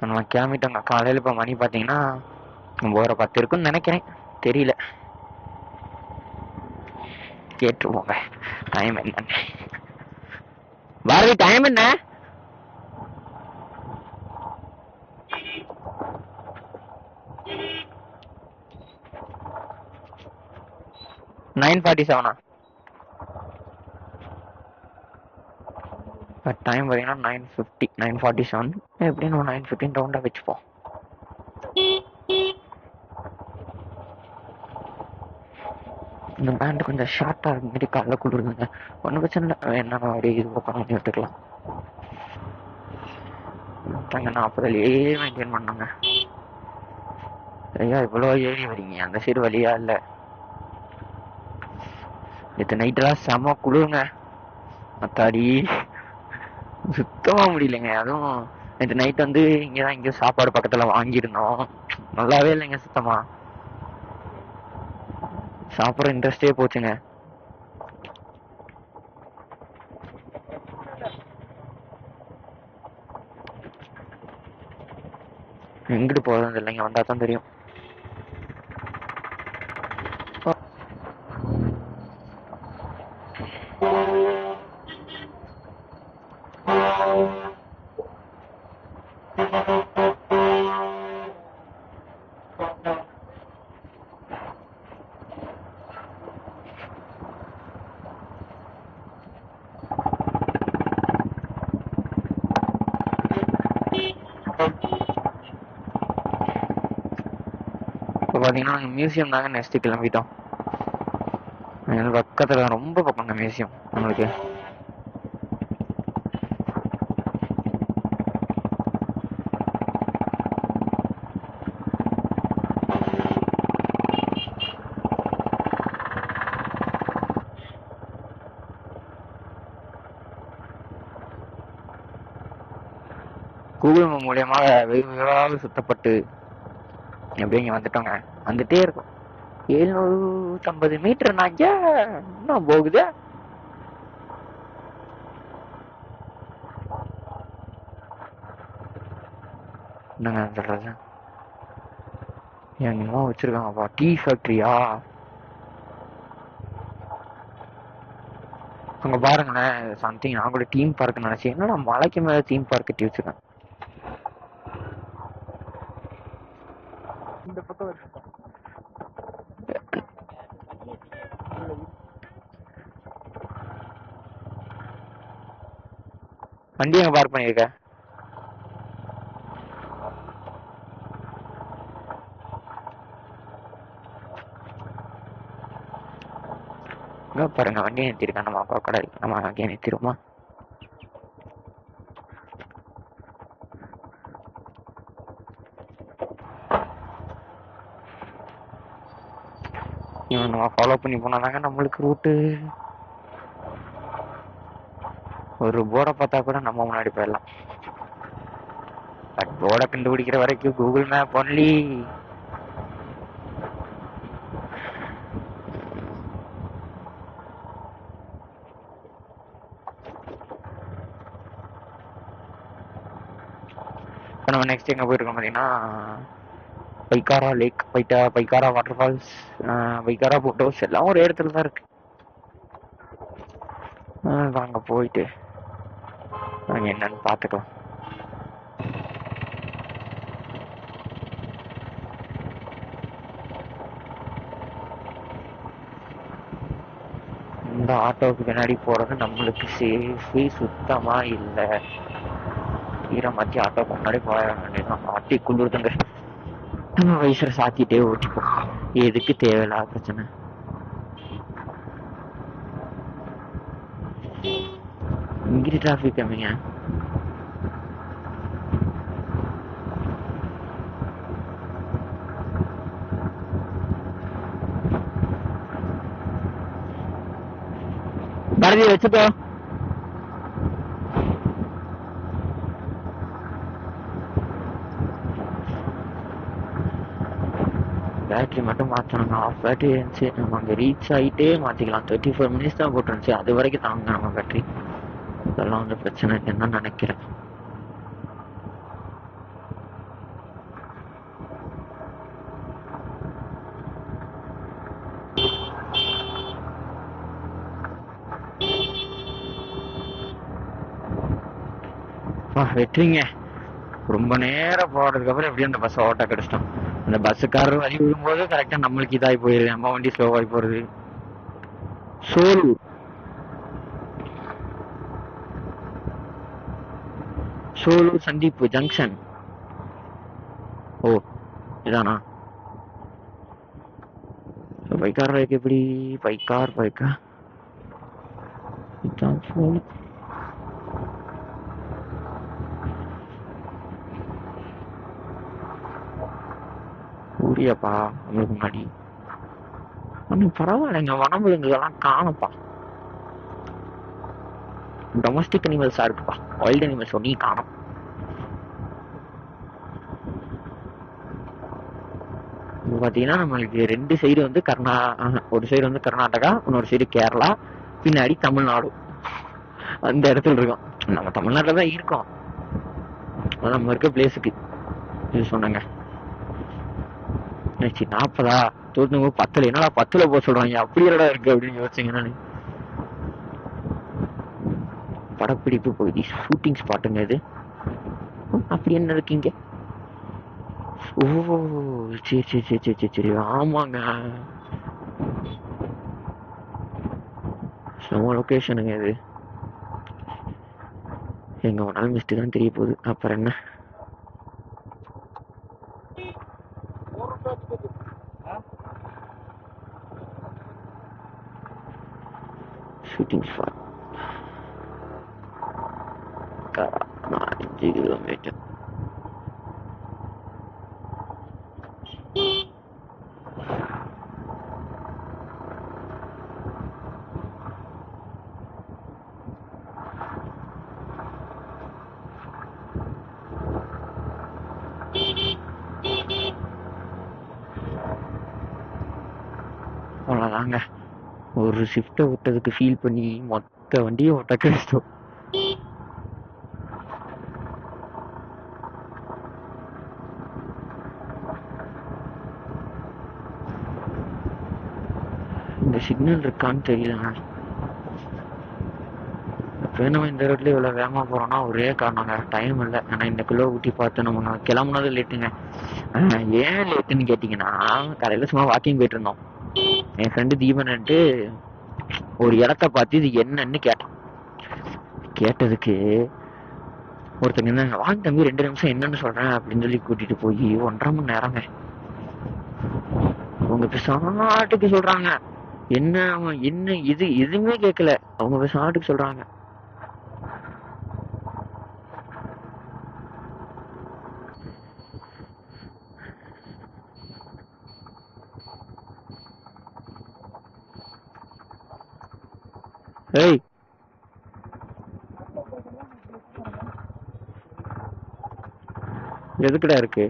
நம்ம கிளம்பிட்டோங்க. காலையில் இப்போ மணி பார்த்தீங்கன்னா 9:10 இருக்குன்னு நினைக்கிறேன், தெரியல. கேட்டுருவோங்க டைம் என்னன்னு. பாரதி டைம் என்ன? (9:47) டைம் பார்த்தீங்கன்னா 9:50 9:47. எப்படியும் நம்ம 9:15 ரவுண்டாக வச்சுப்போம். இந்த பேண்ட் கொஞ்சம் ஷார்ட்டாக இருக்க மாதிரி காலைல கொடுக்குதுங்க. ஒன்றும் பிரச்சனை இல்லை, என்ன அப்படியே இது ஓப்பன் பண்ணி விட்டுக்கலாம். 40 மெயின்டைன் பண்ணோங்க. ஐயா இவ்வளோ ஏறி வரீங்க, அந்த சைடு வழியா இல்லை. நேற்று நைட்டெல்லாம் செம குளிருங்க, மத்தாடி சுத்தமா முடியலைங்க. அதுவும் நேற்று நைட் வந்து இங்கதான் இங்கே சாப்பாடு பக்கத்துல வாங்கியிருந்தோம், நல்லாவே இல்லைங்க. சுத்தமா சாப்பிட்ற இன்ட்ரெஸ்டே போச்சுங்க. எங்கிட்டு போறது இல்லைங்க, வந்தா தான் தெரியும். இப்போ பார்த்தீங்கன்னா மியூசியம் தாங்க நெக்ஸ்ட் கிளம்பிட்டோம். பக்கத்தில் ரொம்ப பக்கங்க மியூசியம் நம்மளுக்கு. கூகுள் மூலியமாக வெகு விரைவாக சுத்தப்பட்டு அப்படியே இங்கே வந்துட்டோங்க. வந்துட்டே இருக்கும். 750 மீட்டர் நாங்க இன்னும் போகுது. என்னங்க சொல்றது, என்னமோ வச்சிருக்காங்கப்பா, டீ ஃபேக்டரியா? அங்க பாருங்களேன், சம்திங். நான் கூட தீம் பார்க் நினைச்சேன், என்னடா மலைக்கு மேல தீம் பார்க் கட்டி வச்சிருக்கேன். இந்த பக்கம் வண்டி அங்க பார்க் பண்ணிருக்க. பாருங்க வண்டி நிறுத்திருக்கேன். நம்ம அப்பா கடை நம்ம அங்கே நிறுத்திடுமா? இவன் நம்ம ஃபாலோ பண்ணி போனாதாங்க நம்மளுக்கு ரூட்டு. ஒரு போர்டை பார்த்தா கூட நம்ம முன்னாடி போயிடலாம். பட் போர்டை கண்டுபிடிக்கிற வரைக்கும் கூகுள் மேப் ஒன்லி. இப்போ நம்ம நெக்ஸ்ட் எங்கே போயிருக்கோம் பார்த்தீங்கன்னா Pykara lake, Pykara water falls, Pykara boat house எல்லாம் ஒரு இடத்துல தான் இருக்கு. அங்கே போயிட்டு நாங்கள் என்னன்னு பார்த்துக்கலாம். இந்த ஆட்டோவுக்கு பின்னாடி போறது நம்மளுக்கு சேஃபி சுத்தமா இல்லை. ஈரமாச்சி ஆட்டோக்கு முன்னாடி போய வேண்டியதான். ஆட்டி குளிர்துங்க. நம்ம வயசுல சாத்திட்டே ஓட்டிப்போம், எதுக்கு தேவையில்லாத பிரச்சனை. இங்கிட்டு டிராஃபிக் கம்மிங்க. பாரதி வச்சுக்கோ. பேட்டரி மட்டும் மாற்றணுங்க. ஆஃப் பேட்டரி இருந்துச்சு, நம்ம அங்கே ரீச் ஆகிட்டே மாற்றிக்கலாம். 34 மினிட்ஸ் தான் போட்டுருந்துச்சு, அது வரைக்கும் தாங்க நம்ம பேட்டரி. அதெல்லாம் வந்து பிரச்சனை இல்லைன்னு தான் நினைக்கிறேன். வெற்றிங்க. ரொம்ப நேரம் போறதுக்கு அப்புறம் எப்படியும் அந்த பஸ் ஓட்ட கிடைச்சிட்டோம். அந்த பஸ்ஸுக்காரர் வழி விடும்போது கரெக்டா நம்மளுக்கு இதாகி போயிருது, நம்ம வண்டி ஸ்லோவாகி போறது. சோலூர் சோலூர் சந்திப்பு ஜங்ஷன். ஓ இதானா? பைக்கார் எப்படி பைக்கா இதான் போன். ஊரியாப்பா உங்களுக்கு முன்னாடி. பரவாயில்லைங்க, வனவிலங்குகள்லாம் காணப்பா. டொமஸ்டிக் அனிமல்ஸா இருக்குப்பா, வைல்ட் அனிமல்ஸ் ஒன்னையும் காணும். பாத்தீங்கன்னா நம்மளுக்கு ரெண்டு சைடு வந்து ஒரு சைடு வந்து கர்நாடகா, இன்னொரு சைடு கேரளா, பின்னாடி தமிழ்நாடு. அந்த இடத்துல இருக்கோம். நம்ம தமிழ்நாட்டில் தான் இருக்கோம், நம்ம இருக்க பிளேஸுக்கு இது சொன்னாங்க. 40 தோத்துங்க 10. என்னடா 10 போக சொல்றாங்க, அப்படி என்னடா இருக்கு அப்படின்னு யோசிச்சீங்க. நானு படப்பிடிப்பு பகுதி, ஷூட்டிங் ஸ்பாட்டுங்க இது. அப்படி என்ன இருக்கீங்க? ஓ சரி சரி சரி சரி சரி சரி, ஆமாங்க, நம்ம லொகேஷனுங்க இது. எங்க வேணாலும் மிஸ்ட்டு தான் தெரிய போகுது, அப்புறம் என்ன. Shooting spot 5 kilometre. அவ்வளோதாங்க, ஒரு ஷிஃப்ட்டை விட்டதுக்கு ஃபீல் பண்ணி மொத்த வண்டியை ஓட்ட கஷ்டம். இந்த சிக்னல் இருக்கான்னு தெரியலங்க. இப்போ நம்ம இந்த ரோட்ல இவ்வளோ வேகமாக போகிறோம்னா ஒரே காரணங்க, டைம் இல்லை. ஆனால் இன்னைக்குள்ளே ஊட்டி பார்த்து நம்ம கிளம்புனது லேட்டுங்க. ஏன் லேட்டுன்னு கேட்டிங்கன்னா, காலையில் சும்மா வாக்கிங் போயிட்டு இருந்தோம். என் ஃப்ரெண்டு தீபன்ட்டு ஒரு இடத்த பார்த்து இது என்னன்னு கேட்டதுக்கு ஒருத்தங்க என்ன வாங்க தம்பி 2 நிமிஷம் என்னன்னு சொல்றேன் அப்படின்னு சொல்லி கூட்டிட்டு போய் 1.5 மணி நேரங்க. அவங்க பேசாட்டுக்கு சொல்றாங்க, என்ன இது எதுவுமே கேட்கல, அவங்க பேசாட்டுக்கு சொல்றாங்க. ஏய் எதுக்குடா இருக்கு?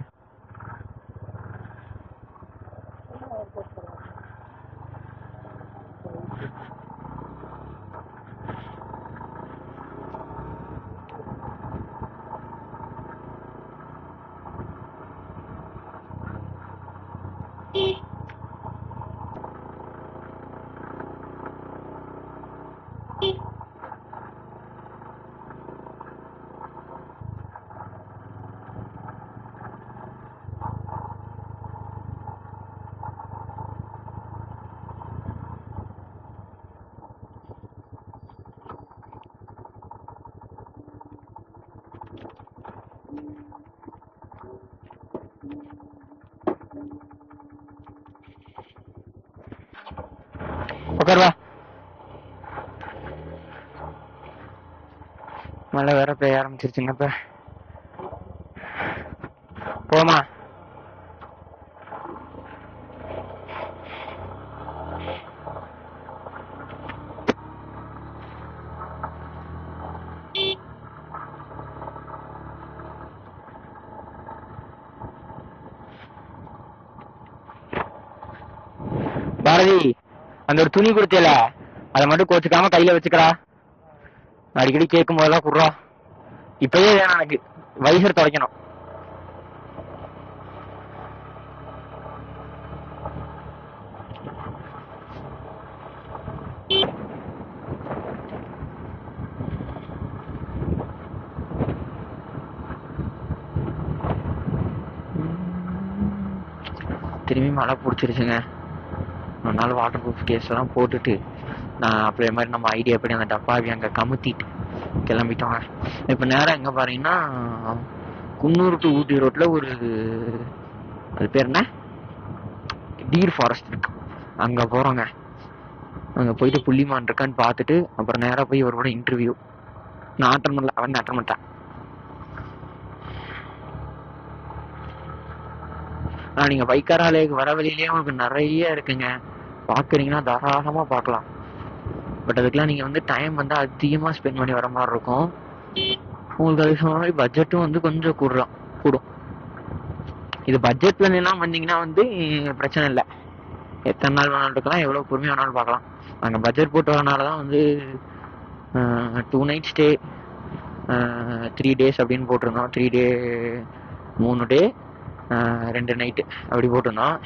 உட்காருவா, மழை வேற பெய்ய ஆரம்பிச்சிருச்சுங்க. இப்ப போமா? பாரதி, அந்த ஒரு துணி கொடுத்தல அதை மட்டும் கோச்சுக்காம கையில வச்சுக்கடா. அடிக்கடி கேட்கும் போதெல்லாம் குடுறா. இப்பயே வேணாம், எனக்கு வைசர் துடைக்கணும். திரும்பி மழை பிடிச்சிருச்சுங்க. ஒரு நாள் வாட்டர் ப்ரூஃப் கேஸ் எல்லாம் போட்டுட்டு நான் அப்படியே மாதிரி நம்ம ஐடியா பண்ணி அந்த டப்பாவி அங்கே கமுத்திட்டு கிளம்பிட்டோங்க. இப்போ நேரம் எங்கே பாருங்கன்னா குன்னூர் டு ஊட்டி ரோட்டில் ஒரு அது பேர் என்ன டீர் ஃபாரஸ்ட் இருக்கு, அங்கே போகிறோங்க. அங்கே போயிட்டு புள்ளிமான் இருக்கான்னு பார்த்துட்டு அப்புறம் நேராக போய் ஒரு கூட இன்டர்வியூ. நான் அட்டன் பண்ணல, அவன் அட்டன் பண்ணிட்டான். நீங்கள் பைக்காராலேக்கு வர வழியிலேயே உங்களுக்கு நிறைய இருக்குங்க, பார்க்குறீங்கன்னா தாராளமாக பார்க்கலாம். பட் அதுக்கெல்லாம் நீங்கள் வந்து டைம் வந்து அதிகமாக ஸ்பெண்ட் பண்ணி வர மாதிரி இருக்கும். உங்களுக்கு அதுக்கு சொன்ன மாதிரி பட்ஜெட்டும் வந்து கொஞ்சம் கூடும். இது பட்ஜெட் பிளான் வந்தீங்கன்னா வந்து பிரச்சனை இல்லை, எத்தனை நாள் வேணாலும் இருக்கலாம், எவ்வளோ பொறுமையாக வேணாலும் பார்க்கலாம். நாங்கள் பட்ஜெட் போட்டு வரனால தான் வந்து 2 night ஸ்டே 3 days அப்படின்னு போட்டிருந்தோம். 3 day 3 day 2 night அப்படி போட்டிருந்தோம்.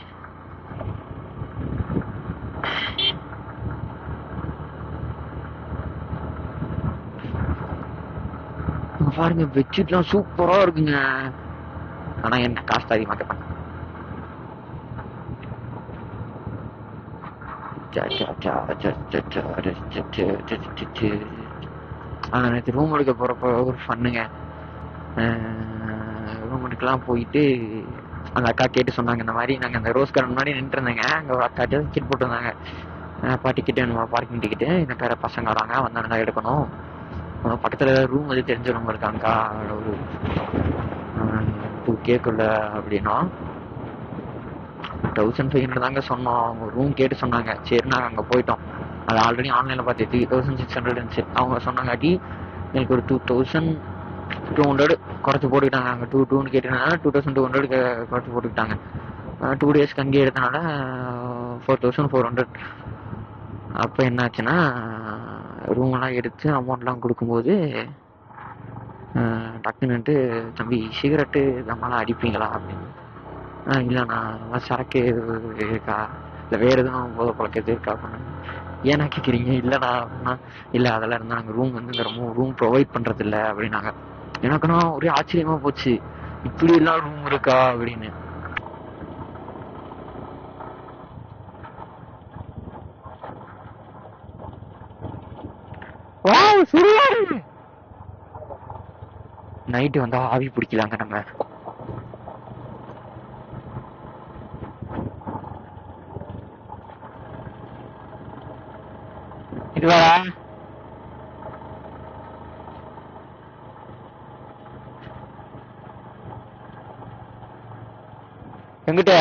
பாருங்க பெட்ஷீட்லாம் சூப்பரா இருக்குங்க. ஆனா என்ன காஸ்ட் அதிகமா கேட்பாங்க. ஆனா நேற்று ரூம் எடுக்க போறப்ப ஒரு ஃபண்ணுங்க. ரூம் எடுக்கலாம் போயிட்டு அந்த அக்கா கேட்டு சொன்னாங்க, இந்த மாதிரி நாங்கள் அந்த ரோஸ் கார்டன் முன்னாடி நின்று இருந்தேங்க. அங்கே அக்கா டிக்கெட் போட்டுருந்தாங்க, அப்பா டிக்கெட் வேணுமா, பார்க்கிங் டிக்கெட்டு, இந்த பேர பசங்க வராங்க வந்தாங்க எடுக்கணும், பக்கத்தில் ரூம் வந்து தெரிஞ்ச ரூம் இருக்காங்கக்கா ஒரு 2K அப்படின்னா 1500 தாங்க சொன்னோம். அவங்க ரூம் கேட்டு சொன்னாங்க. சரி நாங்கள் அங்கே போயிட்டோம். அது ஆல்ரெடி ஆன்லைனில் பார்த்து 3600 இருந்துச்சு. அவங்க சொன்னாங்காட்டி எனக்கு ஒரு 2200 குறைச்சி போட்டுக்கிட்டாங்க. அங்கே 2 கேட்டுனால 2200 குறைச்சி போட்டுக்கிட்டாங்க. 2 daysக்கு அங்கேயே எடுத்தனால 4400. அப்போ என்னாச்சுன்னா ரூமெல்லாம் எடுத்து அமௌண்ட்லாம் கொடுக்கும்போது டக்குன்னுட்டு தம்பி சிகரெட்டு நம்மளாம் அடிப்பீங்களா அப்படின்னு. இல்லைண்ணா சரக்கு இருக்கா இல்லை வேறு எதுவும் போதை பழக்கத்து இருக்கா அப்படின்னு. ஏன்னா கேட்குறீங்க? இல்லைண்ணா அப்படின்னா இல்லை அதெல்லாம் இருந்தால் நாங்கள் ரூம் வந்து இந்த ரூம் ப்ரொவைட் பண்ணுறது இல்லை அப்படின்னாங்க. எனக்குன்னா ஒரே ஆச்சரியமா போச்சு, இப்படி எல்லாம் ரூம் இருக்கா அப்படின்னு. நைட்டு வந்தா ஆவி பிடிக்கலாங்க நம்ம. இதுவா எங்கிட்ட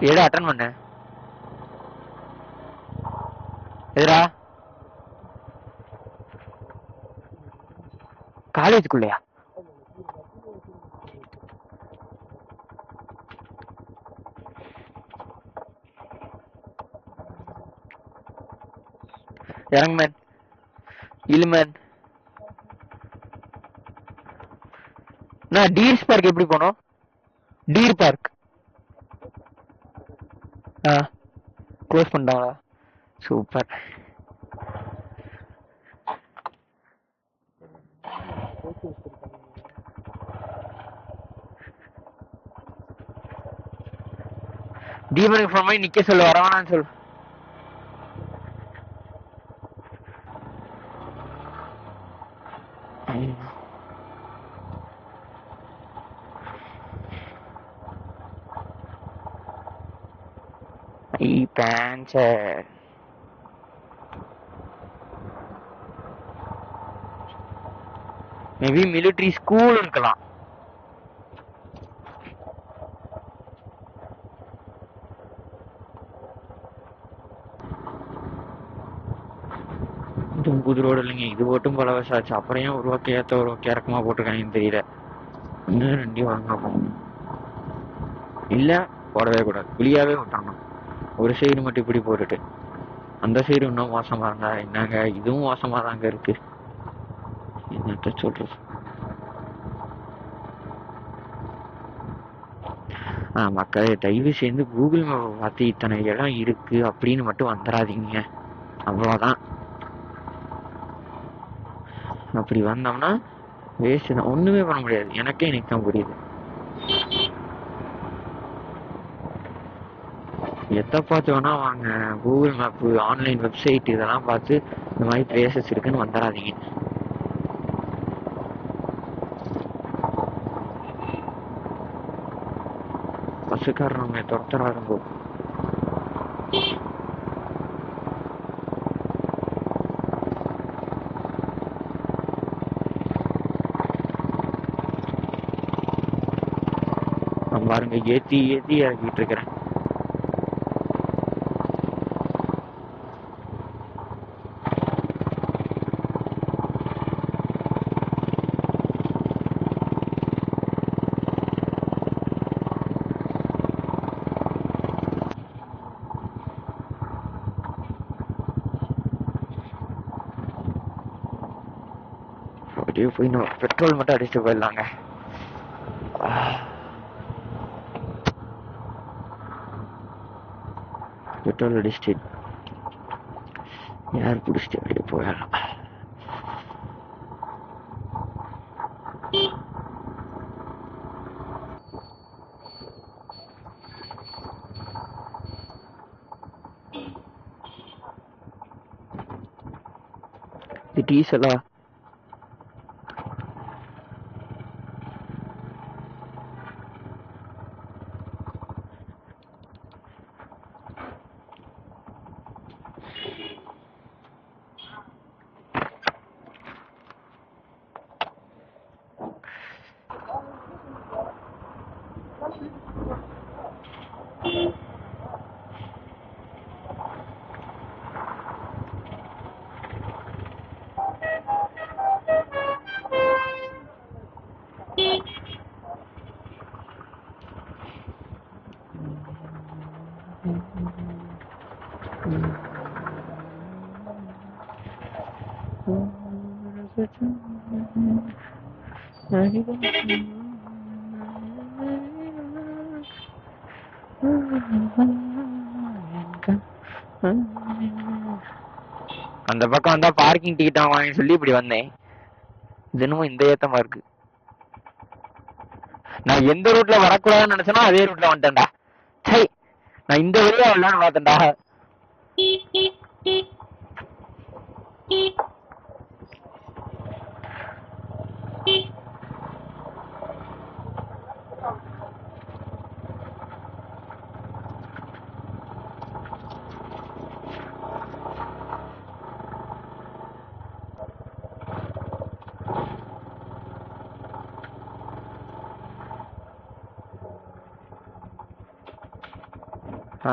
ஏடா அட்டன் பண்ண எதுரா காலேஜுக்குள்ளையா? இறங்குமேன் இலுமேன். நான் டீர்ஸ் பார்க் எப்படி போனோம்? டீர் பார்க் க்ளோஸ் பண்ணிட்டாங்களா? சூப்பர். தீபனுக்கு ஃபோன் பண்ணி நிக்க சொல்லு, வரவானான்னு சொல்லு. பேன்சர் மேபி மிலிட்டரி ஸ்கூல் இருக்கலாம். புது ரோடு இல்லைங்க, இது போட்டும் பல வருஷம் ஆச்சு. அப்புறம் ஏன் ஒரு ஓகே ஏற்ற ஒரு ஓகே இறக்கமா போட்டிருக்காங்கன்னு தெரியல. இன்னும் 2 வாங்க போகணும். இல்லை போடவே கூடாது, புளியாவே விட்டாங்க. ஒரு சைடு மட்டும் இப்படி போட்டுட்டு அந்த சைடு இன்னும் மோசமா இருந்தா என்னங்க, இதுவும் மோசமா தாங்க இருக்கு. என்னத்த சொல்றது. மக்களே தயவு சேர்ந்து கூகுள் மேப் பார்த்து இத்தனை இடம் இருக்கு அப்படின்னு மட்டும் வந்துடாதீங்க, அவ்வளோதான். அப்படி வந்தோம்னா வேஸ்ட் தான், ஒண்ணுமே பண்ண முடியாது. எனக்கே இன்னைக்கு தான் புரியுது. எதை பார்த்து வேணா வாங்க, கூகுள் மேப்பு, ஆன்லைன் வெப்சைட் இதெல்லாம் பார்த்து இந்த மாதிரி பிளேசஸ் இருக்குன்னு வந்துடாதீங்க. பஸ்ஸுக்காரர் நம்ம துரத்துறாருங்கோ. நான் பாருங்க ஏத்தி ஏத்தி இறக்கிட்டு இருக்கிறேன். அப்படியே போய் நம்ம பெட்ரோல் மட்டும் அடிச்சுட்டு போயிடலாங்க. பெட்ரோல் அடிச்சுட்டு யார் பிடிச்சிட்டு அப்படியே போயிடலாம். இது டீசலா? அந்த பக்கம் வந்தா பார்க்கிங் டிக்கெட் வாங்கன்னு சொல்லி இப்படி வந்தேன். தினமும் இந்த ஏத்தமா இருக்கு. நான் எந்த ரூட்ல வரக்கூடாதுன்னு நினைச்சேனோ அதே ரூட்ல வந்துட்டேன்டா. சை, நான் இந்த வழியா வரலான்னு பார்த்தேன்டா. ஆ